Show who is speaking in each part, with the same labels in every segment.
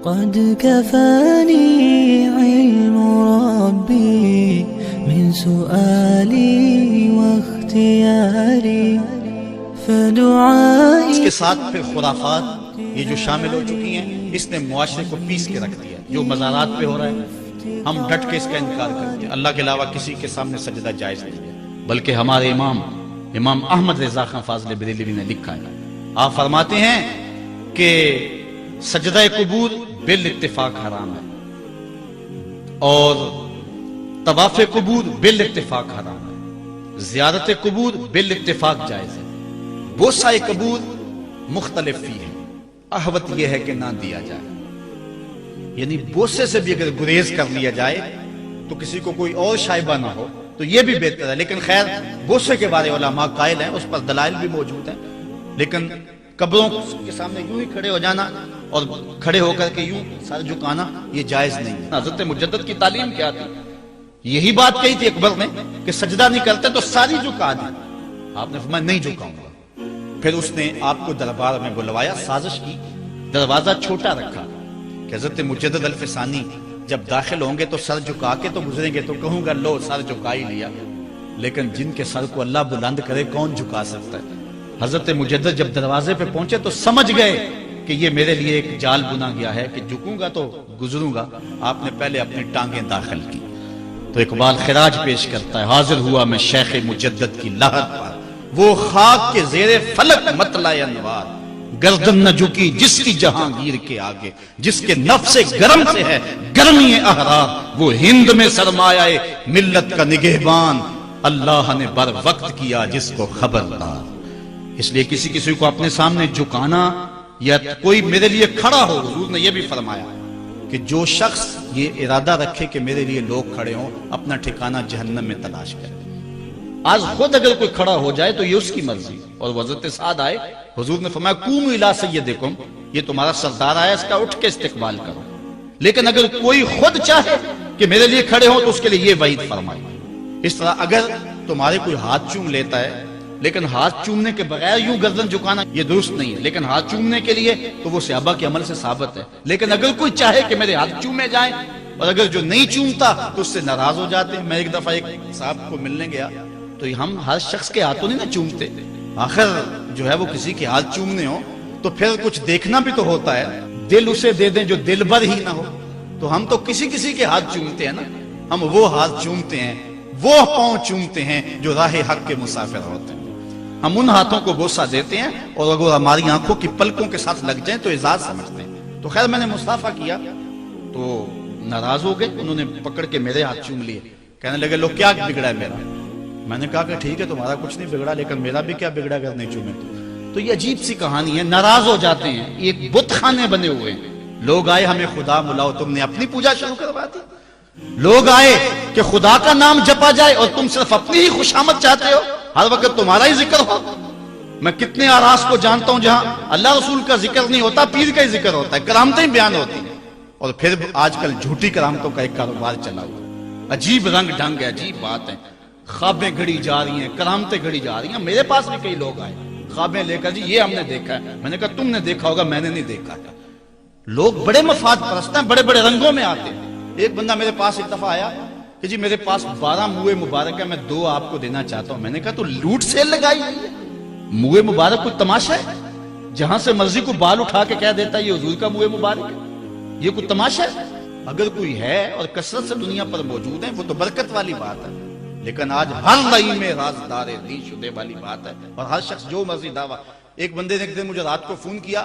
Speaker 1: قد كفاني علم ربي من سؤالي واختياري فدعائي.
Speaker 2: اس کے ساتھ پھر خرافات یہ جو شامل ہو چکی ہیں، اس نے معاشرے کو پیس کے رکھ دیا. جو مزارات پہ ہو رہا ہے ہم ڈٹ کے اس کا انکار کرتے ہیں. اللہ کے علاوہ کسی کے سامنے سجدہ جائز نہیں ہے، بلکہ ہمارے امام احمد رضا خان فاضل بریلوی نے لکھا ہے. آپ فرماتے ہیں کہ سجدہ قبور بالاتفاق حرام ہے اور طواف قبور بالاتفاق حرام ہے. زیارت قبور بالاتفاق جائز ہے. بوسہ قبور مختلف فی ہے. احوط یہ ہے کہ نہ دیا جائے، یعنی بوسے سے بھی اگر گریز کر لیا جائے تو کسی کو کوئی اور شائبہ نہ ہو تو یہ بھی بہتر ہے. لیکن خیر بوسے کے بارے علماء قائل ہیں، اس پر دلائل بھی موجود ہیں. لیکن قبروں کے سامنے یوں ہی کھڑے ہو جانا اور کھڑے ہو کر کے یوں سر جھکانا یہ جائز نہیں ہے. حضرت مجدد کی تعلیم کیا تھی؟ یہی بات کہی تھی اکبر نے کہ سجدہ نہیں کرتے تو ساری جھکا دی. آپ نے فرمایا نہیں جھکاؤں گا. پھر اس نے آپ کو دربار میں بلوایا، سازش کی، دروازہ چھوٹا رکھا کہ حضرت مجدد الفسانی جب داخل ہوں گے تو سر جھکا کے تو گزریں گے تو کہوں گا لو سر جھکا ہی لیا. لیکن جن کے سر کو اللہ بلند کرے کون جھکا سکتا ہے؟ حضرت مجدد جب دروازے پہ پہنچے تو سمجھ گئے کہ یہ میرے لیے ایک جال بنا گیا ہے کہ جھکوں گا تو گزروں گا. آپ نے پہلے اپنی ٹانگیں داخل کی. تو اقبال خراج پیش کرتا ہے، حاضر ہوا میں شیخ مجدد کی لحد پر، وہ خاک کے زیر فلک مطلع انوار، گردن نہ جھکی جس کی جہانگیر کے آگے، جس کے نفس گرم سے ہے گرمی احرار، وہ ہند میں سرمایہ ملت کا نگہبان، اللہ نے بر وقت کیا جس کو خبردار. اس لیے کسی کو اپنے سامنے جھکانا یا کوئی میرے لیے کھڑا ہو، حضور نے یہ بھی فرمایا کہ جو شخص یہ ارادہ رکھے کہ میرے لیے لوگ کھڑے ہوں اپنا ٹھکانہ جہنم میں تلاش کرے. آج خود اگر کوئی کھڑا ہو جائے تو یہ اس کی مرضی. اور حضرت سعد آئے، حضور نے فرمایا قوموا الی سیدکم، یہ تمہارا سردار آیا، اس کا اٹھ کے استقبال کرو. لیکن اگر کوئی خود چاہے کہ میرے لیے کھڑے ہوں تو اس کے لیے یہ وعید فرمائی. اس طرح اگر تمہارے کوئی ہاتھ چوم لیتا ہے لیکن ہاتھ چومنے کے بغیر یوں گردن جھکانا یہ درست نہیں ہے، لیکن ہاتھ چومنے کے لیے تو وہ صحابہ کے عمل سے ثابت ہے. لیکن اگر کوئی چاہے کہ میرے ہاتھ چومے جائیں اور اگر جو نہیں چومتا تو اس سے ناراض ہو جاتے ہیں. میں ایک دفعہ ایک صاحب کو ملنے گیا تو ہم ہر شخص کے ہاتھوں نہیں نہ چومتے، آخر جو ہے وہ کسی کے ہاتھ چومنے ہو تو پھر کچھ دیکھنا بھی تو ہوتا ہے. دل اسے دے دیں جو دل بر ہی نہ ہو. تو ہم تو کسی کے ہاتھ چومتے ہیں نا، ہم وہ ہاتھ چومتے ہیں، وہ پاؤں چومتے ہیں جو راہ حق کے مسافر ہوتے ہیں. ہم ان ہاتھوں کو بوسہ دیتے ہیں اور اگر ہماری آنکھوں کی پلکوں کے ساتھ لگ جائیں تو اعزاز سمجھتے ہیں. تو خیر میں نے مصافحہ کیا تو ناراض ہو گئے، انہوں نے پکڑ کے میرے ہاتھ چوم لیے. کہنے لگے لو کیا بگڑا ہے میرا؟ میں نے کہا کہ ٹھیک ہے تمہارا کچھ نہیں بگڑا لیکن میرا بھی کیا بگڑا اگر نہیں چومے تو یہ عجیب سی کہانی ہے. ناراض ہو جاتے ہیں. ایک بت خانے بنے ہوئے ہیں. لوگ آئے ہمیں خدا بلاؤ، تم نے اپنی پوجا شروع کروا دی. لوگ آئے کہ خدا کا نام جپا جائے اور تم صرف اپنی ہی خوشامد چاہتے ہو، ہر وقت تمہارا ہی ذکر ہو. میں کتنے آراس کو جانتا ہوں جہاں اللہ رسول کا ذکر نہیں ہوتا، پیر کا ہی ذکر ہوتا ہے، کرامتیں بیان ہوتی ہیں. اور پھر آج کل جھوٹی کرامتوں کا ایک کاروبار چلا ہوا. عجیب رنگ ڈھنگ ہے، عجیب بات ہے. خوابیں گھڑی جا رہی ہیں، کرامتیں گھڑی جا رہی ہیں. میرے پاس بھی کئی لوگ آئے خوابیں لے کر، جی یہ ہم نے دیکھا ہے. میں نے کہا تم نے دیکھا ہوگا، میں نے نہیں دیکھا ہے. لوگ بڑے مفاد پرست ہیں، بڑے بڑے رنگوں میں آتے ہیں. ایک بندہ میرے پاس ایک دفعہ آیا کہ جی میرے پاس 12 موئے مبارک ہے، میں 2 آپ کو دینا چاہتا ہوں. میں نے کہا تو لوٹ سیل لگائی ہے. موئے مبارک کوئی تماشا ہے؟ جہاں سے مرضی کو بال اٹھا کے کہہ دیتا ہے یہ حضور کا موئے مبارک ہے، یہ کوئی تماشا ہے؟ اگر کوئی ہے اور کثرت سے دنیا پر موجود ہے وہ تو برکت والی بات ہے. لیکن آج ہر لئی میں رازدار دین شدے والی بات ہے اور ہر شخص جو مرضی دعویٰ. ایک بندے نے ایک دن مجھے رات کو فون کیا،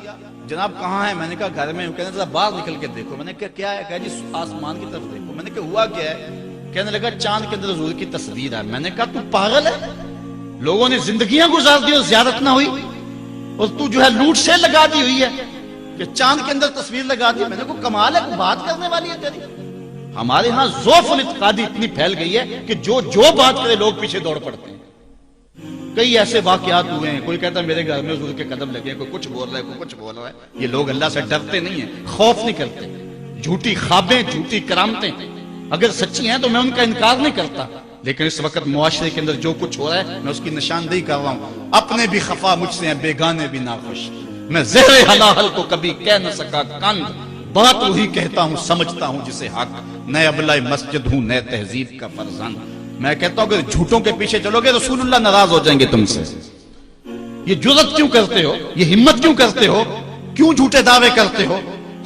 Speaker 2: جناب کہاں ہے؟ میں نے کہا گھر میں ہوں. کہنے لگا باہر نکل کے دیکھو. میں نے کہا کیا ہے؟ کہا جی آسمان کی طرف دیکھو. میں نے کہا ہوا کیا ہے؟ کہنے لگا چاند کے اندر حضور کی تصویر ہے. میں نے کہا تو پاگل ہے؟ لوگوں نے زندگیاں گزار دی اور زیارت نہ ہوئی اور تو جو ہے لوٹ سے لگا دی ہوئی ہے کہ چاند کے اندر تصویر لگا دی. میں نے کہا کمال ہے، بات کرنے والی ہے تیری. ہمارے ہاں ذوف الاعتقادی اتنی پھیل گئی ہے کہ جو بات کرے لوگ پیچھے دوڑ پڑتے ہیں. کئی ایسے واقعات ہوئے ہیں، کوئی کہتا ہے میرے گھر میں حضور کے قدم لگے، کوئی کچھ بول رہا ہے، کوئی کچھ بول رہا ہے. یہ لوگ اللہ سے ڈرتے نہیں ہیں، خوف نہیں کرتے. جھوٹی خوابیں، جھوٹی کرامتیں اگر سچی ہیں تو میں ان کا انکار نہیں کرتا، لیکن اس وقت معاشرے کے اندر جو کچھ ہو رہا ہے میں اس کی نشاندہی کر رہا ہوں. اپنے بھی خفا مجھ سے ہیں، بیگانے بھی ناخوش. میں زہر حلال کو کبھی کہہ نہ سکا کند، بات وہی کہتا ہوں سمجھتا ہوں جسے حق، نئے ابلۂ مسجد ہوں نئے تہذیب کا فرزند۔ میں کہتا ہوں اگر جھوٹوں کے پیچھے چلو گے رسول اللہ ناراض ہو جائیں گے تم سے۔ یہ جرأت کیوں کرتے ہو، یہ ہمت کیوں کرتے ہو، کیوں جھوٹے دعوے کرتے ہو؟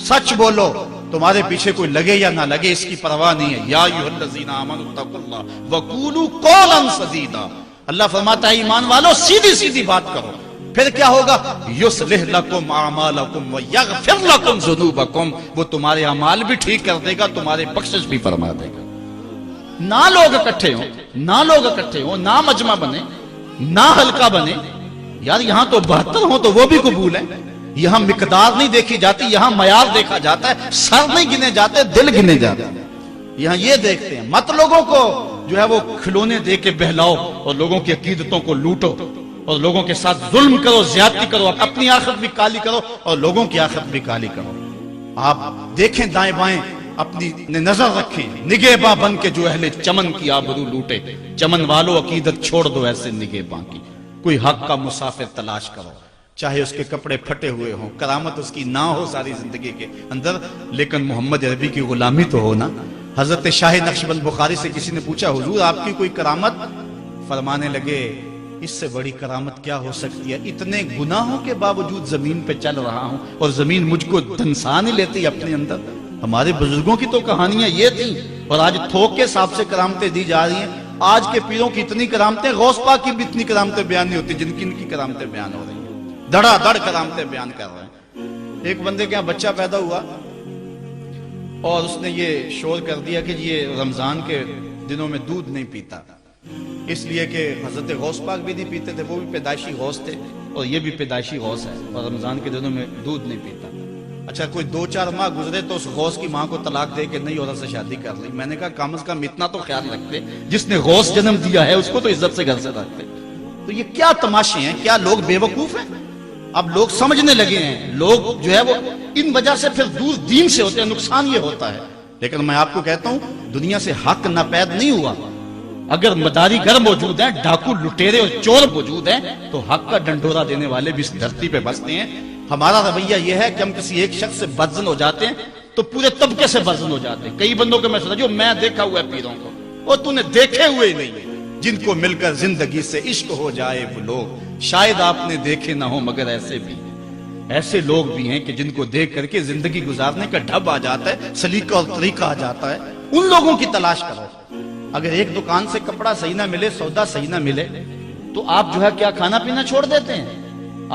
Speaker 2: سچ بولو، تمہارے پیچھے کوئی لگے یا نہ لگے اس کی پرواہ نہیں ہے۔ یا ایھا الذین آمنوا اتقوا اللہ وقولوا قولا سدیدا، اللہ فرماتا ہے ایمان والو سیدھی سیدھی بات کرو، پھر کیا ہوگا؟ یصلح لکم اعمالکم ویغفر لکم ذنوبکم، وہ تمہارے اعمال بھی ٹھیک کر دے گا، تمہارے بخشش بھی فرما دے گا۔ نہ لوگ اکٹھے ہوں، نہ مجمع بنے، نہ حلقہ بنے، یار یہاں تو 72 ہوں تو وہ بھی قبول ہے۔ یہاں مقدار نہیں دیکھی جاتی، یہاں معیار دیکھا جاتا ہے، سر نہیں گنے جاتے، دل گنے جاتے ہیں۔ یہاں یہ دیکھتے ہیں، مت لوگوں کو جو ہے وہ کھلونے دے کے بہلاؤ اور لوگوں کی عقیدتوں کو لوٹو اور لوگوں کے ساتھ ظلم کرو، زیادتی کرو، اپنی آخرت بھی کالی کرو اور لوگوں کی آخرت بھی کالی کرو۔ آپ دیکھیں دائیں بائیں، اپنی نظر رکھیں، نگہباں بن کے جو اہل چمن کی آبرو لوٹے۔ چمن والو عقیدت چھوڑ دو ایسے نگہباں کی، کوئی حق کا مسافر تلاش کرو، چاہے اس کے کپڑے پھٹے ہوئے ہوں، کرامت اس کی نہ ہو ساری زندگی کے اندر، لیکن محمد عربی کی غلامی تو ہو نا۔ حضرت شاہ نقشبند بخاری سے کسی نے پوچھا حضور آپ کی کوئی کرامت؟ فرمانے لگے اس سے بڑی کرامت کیا ہو سکتی ہے، اتنے گناہوں کے باوجود زمین پہ چل رہا ہوں اور زمین مجھ کو دنسا نہیں لیتی اپنے اندر۔ ہمارے بزرگوں کی تو کہانیاں یہ تھیں، اور آج تھوک کے حساب سے کرامتیں دی جا رہی ہیں۔ آج کے پیروں کی اتنی کرامتیں، غوث پاک کی بھی اتنی کرامتیں بیان نہیں ہوتی جن کی ان کی کرامتیں بیان ہو رہی ہیں، دڑا دڑ کرامتیں بیان کر رہے ہیں۔ ایک بندے کے یہاں بچہ پیدا ہوا اور اس نے یہ شور کر دیا کہ یہ رمضان کے دنوں میں دودھ نہیں پیتا، اس لیے کہ حضرت غوث پاک بھی نہیں پیتے تھے، وہ بھی پیدائشی غوث تھے اور یہ بھی پیدائشی غوث ہے، اور رمضان کے دنوں میں دودھ نہیں پیتا۔ اچھا کوئی 2-4 ماہ گزرے تو اس غوث کی ماں کو طلاق دے کے نئی عورت سے شادی کر لی۔ میں نے کہا کم از کم اتنا تو خیال رکھتے، جس نے غوث جنم دیا ہے اس کو تو عزت سے گھر سے رکھتے۔ تو یہ کیا تماشے ہیں، کیا لوگ بے وقوف ہیں؟ اب لوگ سمجھنے لگے ہیں، لوگ جو ہے وہ ان وجہ سے پھر دور دین سے ہوتے ہیں، نقصان یہ ہوتا ہے۔ لیکن میں آپ کو کہتا ہوں دنیا سے حق ناپید نہیں ہوا۔ اگر مداری گر موجود ہیں، ڈاکو لٹیرے اور چور موجود ہیں، تو حق کا ڈنڈورا دینے والے بھی اس دھرتی پہ بستے ہیں۔ ہمارا رویہ یہ ہے کہ ہم کسی ایک شخص سے بدزن ہو جاتے ہیں تو پورے طبقے سے بدزن ہو جاتے ہیں۔ کئی بندوں کو میں سمجھا جو میں دیکھا ہوا ہے پیروں کو، اور تو نے دیکھے ہوئے ہی نہیں، جن کو مل کر زندگی سے عشق ہو جائے وہ لوگ شاید آپ نے دیکھے نہ ہو، مگر ایسے لوگ بھی ہیں کہ جن کو دیکھ کر کے زندگی گزارنے کا ڈھب آ جاتا ہے، سلیقہ اور طریقہ آ جاتا ہے۔ ان لوگوں کی تلاش کرو۔ اگر ایک دکان سے کپڑا صحیح نہ ملے، سودا صحیح نہ ملے، تو آپ جو ہے کیا کھانا پینا چھوڑ دیتے ہیں؟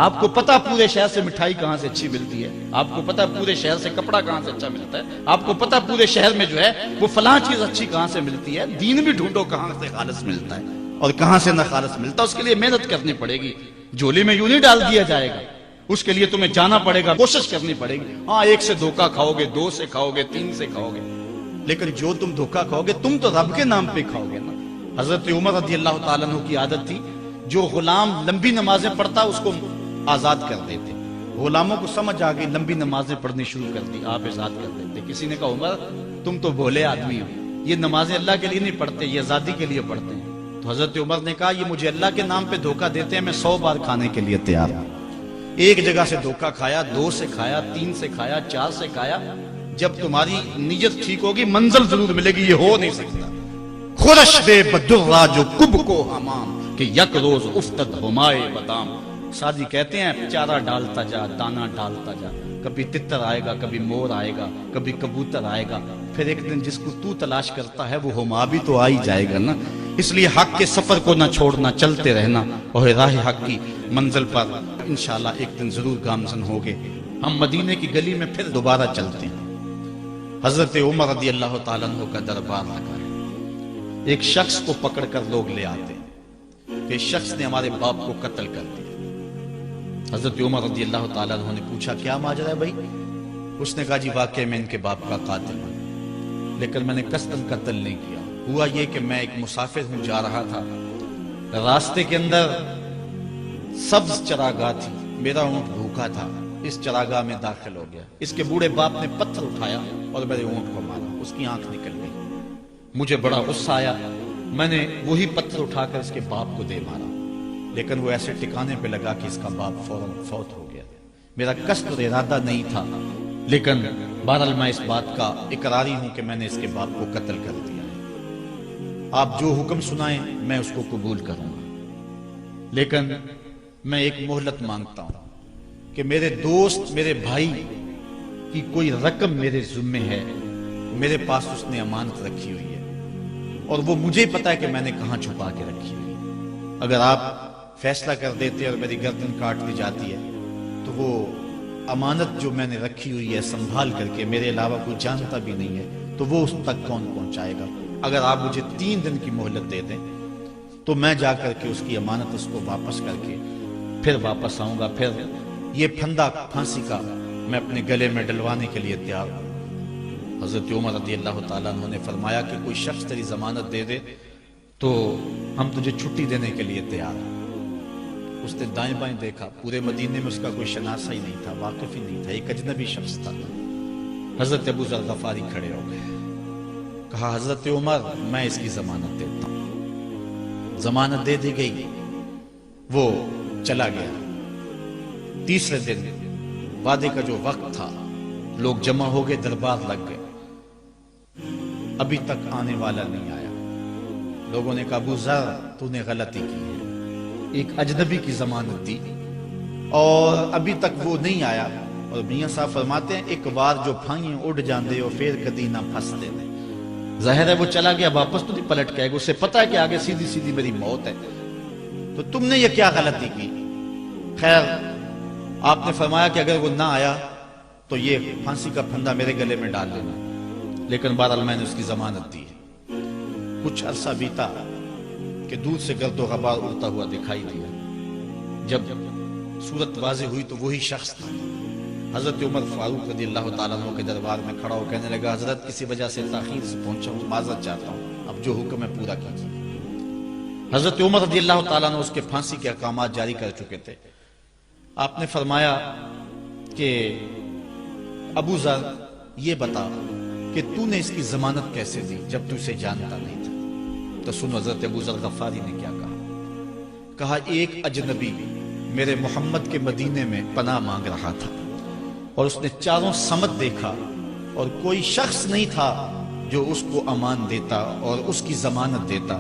Speaker 2: آپ کو پتا پورے شہر سے مٹھائی کہاں سے اچھی ملتی ہے، آپ کو پتا پورے شہر سے کپڑا کہاں سے اچھا ملتا ہے، آپ کو پتا پورے شہر میں جو ہے وہ فلاں چیز اچھی کہاں سے ملتی ہے۔ دین بھی ڈھونڈو کہاں سے خالص ملتا ہے اور کہاں سے نہ خالص ملتا، اس کے لیے محنت کرنی پڑے گی۔ جھولی میں یوں نہیں ڈال دیا جائے گا، اس کے لیے تمہیں جانا پڑے گا، کوشش کرنی پڑے گی۔ ہاں 1 سے دھوکہ کھاؤ گے، 2 سے کھاؤ گے، 3 سے کھاؤ گے، لیکن جو تم دھوکہ کھاؤ گے تم تو رب کے نام پہ کھاؤ گے نا۔ حضرت عمر رضی اللہ تعالیٰ عنہ کی عادت تھی، جو غلام لمبی نمازیں پڑھتا اس کو آزاد کر دیتے۔ غلاموں کو سمجھ آ گئی، لمبی نمازیں پڑھنی شروع کر دی، آپ آزاد کر دیتے۔ کسی نے کہا عمر تم تو بھولے آدمی ہو، یہ نمازیں اللہ کے لیے نہیں پڑھتے، یہ آزادی کے لیے پڑھتے ہیں۔ تو حضرت عمر نے کہا یہ مجھے اللہ کے نام پہ دھوکہ دیتے ہیں، میں 100 بار کھانے کے لیے تیار ہوں۔ ایک جگہ سے دھوکہ کھایا، 2 سے کھایا، 3 سے کھایا، 4 سے کھایا۔ جب تمہاری نیت ٹھیک ہوگی منزل ضرور ملے گی، یہ ہو نہیں سکتا۔ خورش بے بدرہ جو کب کو حمام کہ یک روز افتد ہمائے بدام۔ سادی کہتے ہیں چارہ ڈالتا جا، دانا ڈالتا جا، کبھی تتر آئے گا، کبھی مور آئے گا، کبھی کبوتر آئے گا، پھر ایک دن جس کو تو تلاش کرتا ہے وہ ہما بھی تو آ ہی جائے گا نا۔ اس لیے حق کے سفر کو نہ چھوڑنا، چلتے رہنا اور راہ حق کی منزل پر انشاءاللہ ایک دن ضرور گامزن ہوگے۔ ہم مدینے کی گلی میں پھر دوبارہ چلتے ہیں۔ حضرت عمر رضی اللہ تعالیٰ عنہ کا دربار لگا ہے، ایک شخص کو پکڑ کر لوگ لے آتے ہیں کہ شخص نے ہمارے باپ کو قتل کر دیا۔ حضرت عمر رضی اللہ تعالیٰ عنہ نے پوچھا کیا ماجرا ہے بھائی؟ اس نے کہا جی واقعی میں ان کے باپ کا قاتل ہوں، لیکن میں نے قصداً قتل نہیں کیا۔ ہوا یہ کہ میں ایک مسافر ہوں، جا رہا تھا، راستے کے اندر سبز چراگاہ تھی، میرا اونٹ بھوکا تھا، اس چراگاہ میں داخل ہو گیا۔ اس کے بوڑھے باپ نے پتھر اٹھایا اور میرے اونٹ کو مارا، اس کی آنکھ نکل گئی۔ مجھے بڑا غصہ آیا، میں نے وہی پتھر اٹھا کر اس کے باپ کو دے مارا، لیکن وہ ایسے ٹکانے پہ لگا کہ اس کا باپ فوراً فوت ہو گیا۔ میرا قصد اور ارادہ نہیں تھا، لیکن بہرحال میں اس بات کا اقراری ہوں کہ میں نے اس کے باپ کو قتل کر دیا ہے۔ آپ جو حکم سنائیں میں اس کو قبول کروں گا، لیکن میں ایک مہلت مانگتا ہوں کہ میرے دوست، میرے بھائی کی کوئی رقم میرے ذمے ہے، میرے پاس اس نے امانت رکھی ہوئی ہے اور وہ مجھے پتا ہے کہ میں نے کہاں چھپا کے رکھی ہوئی ہے۔ اگر آپ فیصلہ کر دیتے اور میری گردن کاٹ دی جاتی ہے تو وہ امانت جو میں نے رکھی ہوئی ہے سنبھال کر کے، میرے علاوہ کوئی جانتا بھی نہیں ہے، تو وہ اس تک کون پہنچائے گا؟ اگر آپ مجھے 3 دن کی مہلت دے دیں تو میں جا کر کے اس کی امانت اس کو واپس کر کے پھر واپس آؤں گا، پھر یہ پھندا پھانسی کا میں اپنے گلے میں ڈلوانے کے لیے تیار ہوں۔ حضرت عمر رضی اللہ تعالیٰ عنہ نے فرمایا کہ کوئی شخص تیری ضمانت دے دے تو ہم تجھے چھٹی دینے کے لیے تیار ہیں۔ اس نے دائیں بائیں دیکھا، پورے مدینے میں اس کا کوئی شناسہ ہی نہیں تھا، واقف ہی نہیں تھا، ایک اجنبی شخص تھا۔ حضرت ابو ذر غفاری کھڑے ہو گئے، کہا حضرت عمر میں اس کی ضمانت دیتا ہوں۔ ضمانت دے دی گئی، وہ چلا گیا۔ تیسرے دن وعدے کا جو وقت تھا، لوگ جمع ہو گئے، دربار لگ گئے، ابھی تک آنے والا نہیں آیا۔ لوگوں نے کہا ابو ذر تو نے غلطی کی ہے، ایک اجنبی کی ضمانت دی اور ابھی تک وہ نہیں آیا۔ اور میاں صاحب فرماتے ہیں ایک بار جو پھائیں اڑ جاندے ہو پھر کدی نہ پھنستے نے۔ ظاہر ہے وہ چلا گیا، واپس تو نہیں پلٹ کے آئے گا، اسے پتا ہے کہ آگے سیدھی سیدھی میری موت ہے، تو تم نے یہ کیا غلطی کی؟ خیر آپ نے فرمایا کہ اگر وہ نہ آیا تو یہ پھانسی کا پھندا میرے گلے میں ڈال لینا، لیکن بہرحال میں نے اس کی ضمانت دی ہے۔ کچھ عرصہ بیتا کہ دور سے گرد و غبار اڑتا ہوا دکھائی دیا۔ جب صورت واضح ہوئی تو وہی شخص تھا۔ حضرت عمر فاروق رضی اللہ تعالیٰ عنہ کے دربار میں کھڑا ہو کہنے لگا حضرت کسی وجہ سے تاخیر سے پہنچا ہوں، معذرت چاہتا ہوں، اب جو حکم ہے پورا کیجیے۔ حضرت عمر رضی اللہ تعالیٰ عنہ اس کے پھانسی کے احکامات جاری کر چکے تھے۔ آپ نے فرمایا کہ ابو ذر یہ بتا کہ تو نے اس کی ضمانت کیسے دی جب تو اسے جانتا نہیں تھا؟ تو سنو حضرت ابو ذر غفاری نے کیا کہا ایک اجنبی میرے محمد کے مدینے میں پناہ مانگ رہا تھا اور اس نے چاروں سمت دیکھا اور کوئی شخص نہیں تھا جو اس کو امان دیتا اور اس کی ضمانت دیتا،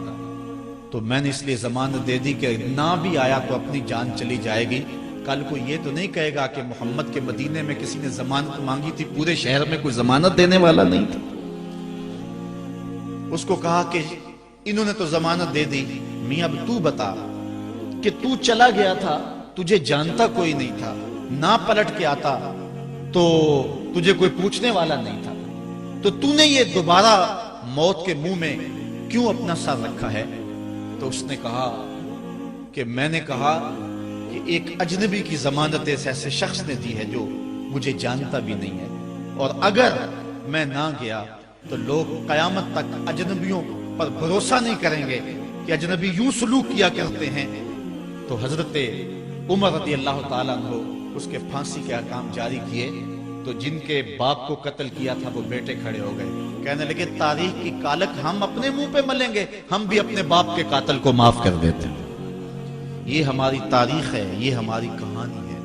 Speaker 2: تو میں نے اس لیے ضمانت دے دی کہ نہ بھی آیا تو اپنی جان چلی جائے گی، کل کو یہ تو نہیں کہے گا کہ محمد کے مدینے میں کسی نے ضمانت مانگی تھی، پورے شہر میں کوئی ضمانت دینے والا نہیں تھا۔ اس کو کہا کہ انہوں نے تو ضمانت دے دی، میاں اب تو بتا کہ تو چلا گیا تھا، تجھے جانتا کوئی نہیں تھا، نہ پلٹ کے آتا تو تجھے کوئی پوچھنے والا نہیں تھا، تو تو نے یہ دوبارہ موت کے منہ میں کیوں اپنا سر رکھا ہے؟ تو اس نے کہا کہ میں نے کہا کہ ایک اجنبی کی ضمانت ایسے شخص نے دی ہے جو مجھے جانتا بھی نہیں ہے، اور اگر میں نہ گیا تو لوگ قیامت تک اجنبیوں پر بھروسہ نہیں کریں گے کہ اجنبی یوں سلوک کیا کرتے ہیں۔ تو حضرت عمر رضی اللہ تعالیٰ عنہ اس کے پھانسی کے احکام جاری کیے، تو جن کے باپ کو قتل کیا تھا وہ بیٹے کھڑے ہو گئے، کہنے لگے تاریخ کی کالک ہم اپنے منہ پہ ملیں گے، ہم بھی اپنے باپ کے قاتل کو معاف کر دیتے ہیں۔ یہ ہماری تاریخ ہے، یہ ہماری کہانی ہے،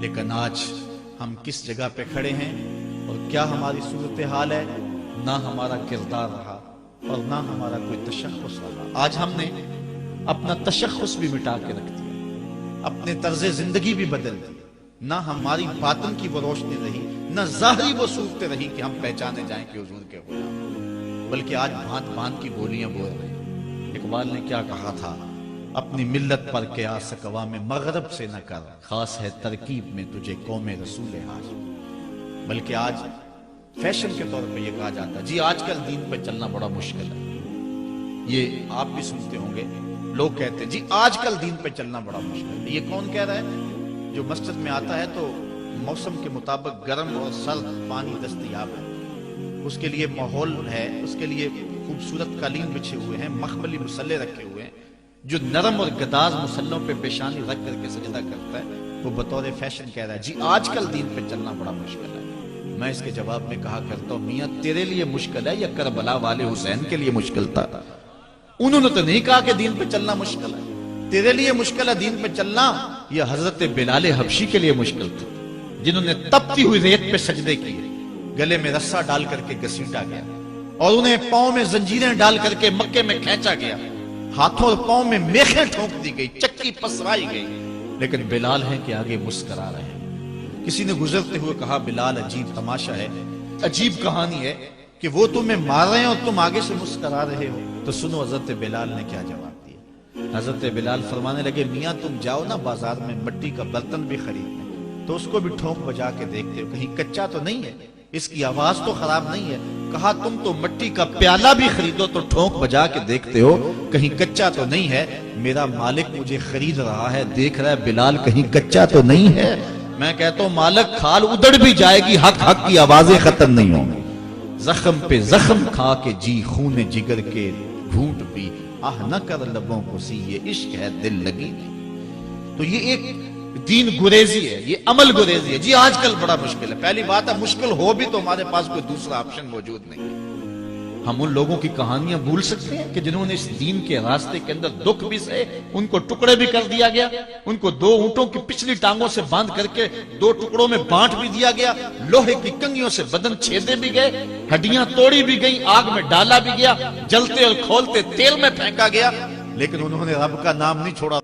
Speaker 2: لیکن آج ہم کس جگہ پہ کھڑے ہیں اور کیا ہماری صورتحال ہے؟ نہ ہمارا کردار رہا اور نہ ہمارا کوئی تشخص رہا۔ آج ہم نے اپنا تشخص بھی مٹا کے رکھ دیا، اپنے طرز زندگی بھی بدل دی، نہ ہماری باطن کی وہ روشنی رہی، نہ ظاہری وہ صورتیں رہی کہ ہم پہچانے جائیں کہ حضور کے غلام، بلکہ آج بھانت بھانت کی بولیاں بول رہے ہیں۔ اقبال نے کیا کہا تھا؟ اپنی ملت پر قیاس اقوام مغرب سے نہ کر، خاص ہے ترکیب میں تجھے قوم رسول ہاشم۔ بلکہ آج فیشن کے طور پہ یہ کہا جاتا ہے جی آج کل دین پہ چلنا بڑا مشکل ہے، یہ آپ بھی سنتے ہوں گے، لوگ کہتے ہیں جی آج کل دین پہ چلنا بڑا مشکل ہے۔ یہ کون کہہ رہا ہے؟ جو مسجد میں آتا ہے تو موسم کے مطابق گرم اور سرد پانی دستیاب ہے، اس کے لیے ماحول ہے، اس کے لیے خوبصورت قالین بچھے ہوئے ہیں، مخملی مسلے رکھے ہوئے ہیں، جو نرم اور گداز مسلوں پہ پیشانی رکھ کر کے سجدہ کرتا ہے، وہ بطور فیشن کہہ رہا ہے جی آج کل دین پہ چلنا بڑا مشکل ہے۔ میں اس کے جواب میں کہا کرتا ہوں میاں تیرے لیے مشکل ہے یا کربلا والے حسین کے لیے مشکل تھا؟ انہوں نے تو نہیں کہا کہ دین پہ چلنا مشکل ہے، تیرے لیے مشکل ہے دین پہ چلنا یا حضرت بلال حبشی کے لیے مشکل تھا؟ جنہوں نے تپتی ہوئی ریت پہ سجدے کیے، گلے میں رسا ڈال کر کے گھسیٹا گیا، اور انہیں پاؤں میں زنجیریں ڈال کر کے مکے میں کھینچا گیا، ہاتھوں اور پاؤں میں میخیں ٹھونک دی گئی، چکی پسرائی گئی، لیکن بلال ہیں کہ آگے مسکرا رہے ہیں۔ کسی نے گزرتے ہوئے کہا بلال عجیب تماشا ہے، عجیب کہانی ہے کہ وہ تمہیں مار رہے ہیں اور تم آگے سے مسکرا رہے ہو۔ تو سنو حضرت بلال نے کیا جواب دیا۔ حضرت بلال فرمانے لگے میاں تم جاؤ نا بازار میں مٹی کا برتن بھی خریدنے، تو اس کو بھی ٹھونک بجا کے دیکھتے ہو کہیں کچا تو نہیں ہے، اس کی آواز تو خراب نہیں ہے۔ کہا تم تو مٹی کا پیالہ بھی خریدو تو ٹھونک بجا کے دیکھتے ہو کہیں کچا تو نہیں ہے، میرا مالک مجھے خرید رہا ہے، دیکھ رہا ہے بلال کہیں کچا تو نہیں ہے۔ میں کہتا ہوں مالک کھال ادڑ بھی جائے گی، حق حق کی آوازیں ختم نہیں ہوں گی۔ زخم پہ زخم کھا کے جی خون جگر کے گھونٹ بھی، آہ نہ کر لبوں کو سی یہ عشق ہے دل لگی تھی۔ تو یہ ایک دین گریزی ہے، یہ عمل گریزی ہے۔ جی آج کل بڑا مشکل ہے، پہلی بات ہے مشکل ہو بھی تو ہمارے پاس کوئی دوسرا آپشن موجود نہیں ہے۔ ہم ان لوگوں کی کہانیاں بھول سکتے ہیں کہ جنہوں نے اس دین کے راستے کے اندر دکھ بھی سہے، ان کو ٹکڑے بھی کر دیا گیا، ان کو 2 اونٹوں کی پچھلی ٹانگوں سے باندھ کر کے 2 ٹکڑوں میں بانٹ بھی دیا گیا، لوہے کی کنگھیوں سے بدن چھیدے بھی گئے، ہڈیاں توڑی بھی گئیں، آگ میں ڈالا بھی گیا، جلتے اور کھولتے تیل میں پھینکا گیا، لیکن انہوں نے رب کا نام نہیں چھوڑا۔